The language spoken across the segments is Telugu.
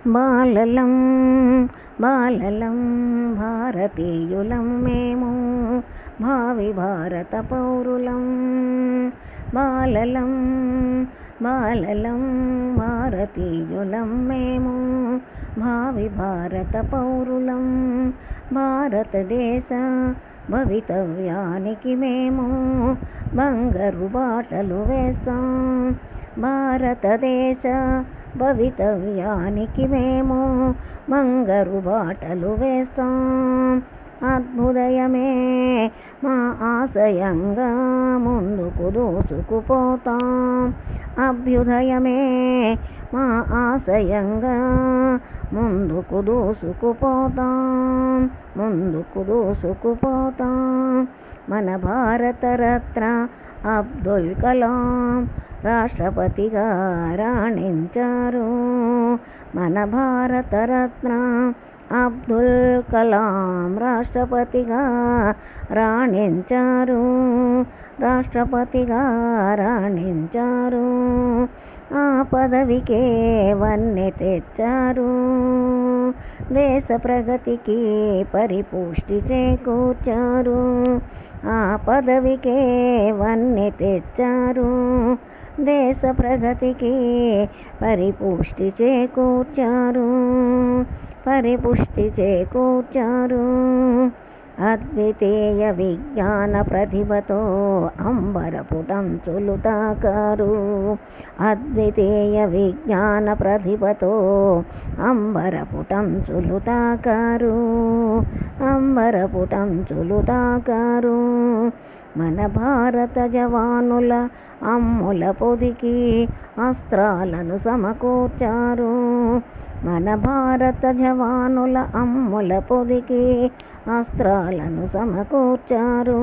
బాలలం బాలలం భారతీయులం మేము భావి భారత పౌరులం. బాలలం బాలలం భారతీయులం మేము భావి భారత పౌరులం. భారతదేశ భవితవ్యానికి మేము బంగారు బాటలు వేస్తాం. భారతదేశ భవితవ్యానికి మేము బంగారు బాటలు వేస్తాం. అభ్యుదయమే మా ఆశయంగా ముందుకు దూసుకుపోతాం. అభ్యుదయమే మా ఆశయంగా ముందుకు దూసుకుపోతాం. మన భారతరత్న అబ్దుల్ కలాం రాష్ట్రపతిగా రాణించారు. మన భారతరత్న అబ్దుల్ కలాం రాష్ట్రపతిగా రాణించారు. ఆ పదవికే వన్నె తెచ్చారు. దేశ ప్రగతికి పరిపుష్టి చేకూర్చారు. ఆ పదవికే వన్నె తెచ్చారు. దేశ ప్రగతికి పరిపుష్టి చేకూర్చారు. అద్వితీయ విజ్ఞాన ప్రతిభతో అంబరపుటంచులు తాకారు. అద్వితీయ విజ్ఞాన ప్రతిభతో అంబరపుటంచులు తాకారు. మన భారత జవానుల అమ్ముల పొదికి అస్త్రాలను సమకూర్చారు. మన భారత జవానుల అమ్ముల పొదికి అస్త్రాలను సమకూర్చారు.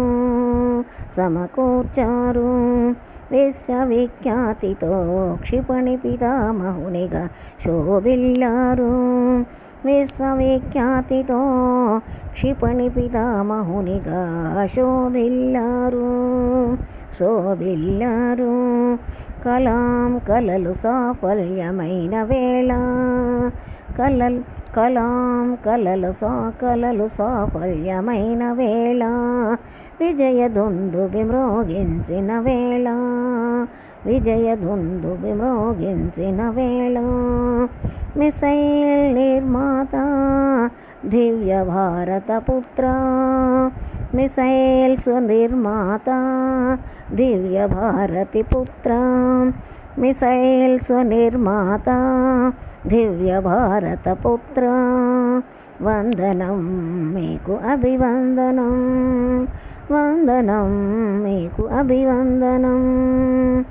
విశ్వవిఖ్యాతితో క్షిపణి పితామహునిగా శోభిల్లారు. విశ్వవిఖ్యాతితో క్షిపణి పితామహునిగా శోభిల్లారు. కలాం కలలు సాఫల్యమైన వేళ. కలాం కలలు సాఫల్యమైన వేళ. విజయదుందుభి మ్రోగించిన వేళ. మిసైల్ నిర్మాత దివ్య భారత పుత్ర. మిసైల్స్ నిర్మాత దివ్య భారతి పుత్ర. మిసైల్స్ నిర్మాత దివ్య భారత పుత్ర. వందనం మీకు అభివందనం. మీకు అభివందనం.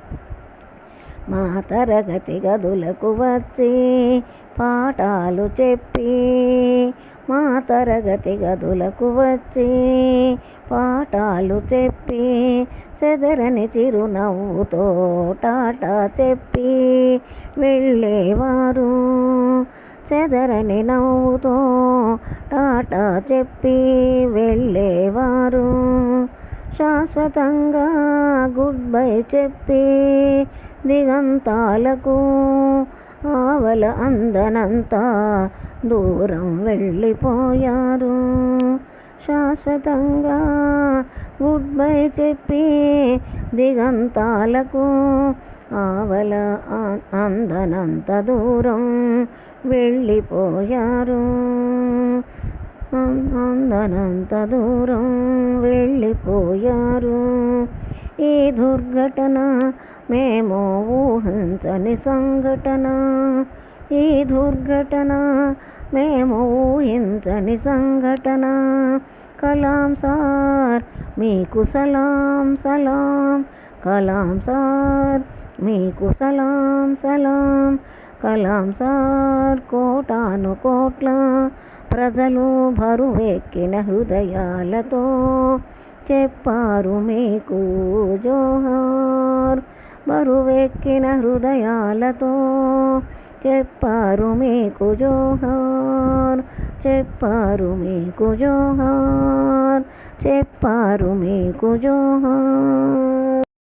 మా తరగతి గదులకు వచ్చి పాఠాలు చెప్పి. మా తరగతి గదులకు వచ్చి పాఠాలు చెప్పి. చెదరని చిరునవ్వుతో టాటా చెప్పి వెళ్ళేవారు. చెదరని నవ్వుతో టాటా చెప్పి వెళ్ళేవారు. శాశ్వతంగా గుడ్ బై చెప్పి దిగంతాలకు ఆవల అందనంత దూరం వెళ్ళిపోయారు. శాశ్వతంగా గుడ్ బై చెప్పి దిగంతాలకు ఆవల అందనంత దూరం వెళ్ళిపోయారు. ఈ దుర్ఘటన మేము ఊహించని సంఘటన. ఈ దుర్ఘటన మేము ఊహించని సంఘటన. కలాం సార్ మీకు సలాం. కలాం సార్ మీకు సలాం. కలాం సార్ కోటాను కోట్ల ప్రజలు బరువెక్కిన హృదయాలతో చెప్పారు మీకు జోహార్. బరువెక్కిన హృదయాలతో చెప్పారు మీకు జోహార్. చెప్పారు మీకు జోహార్.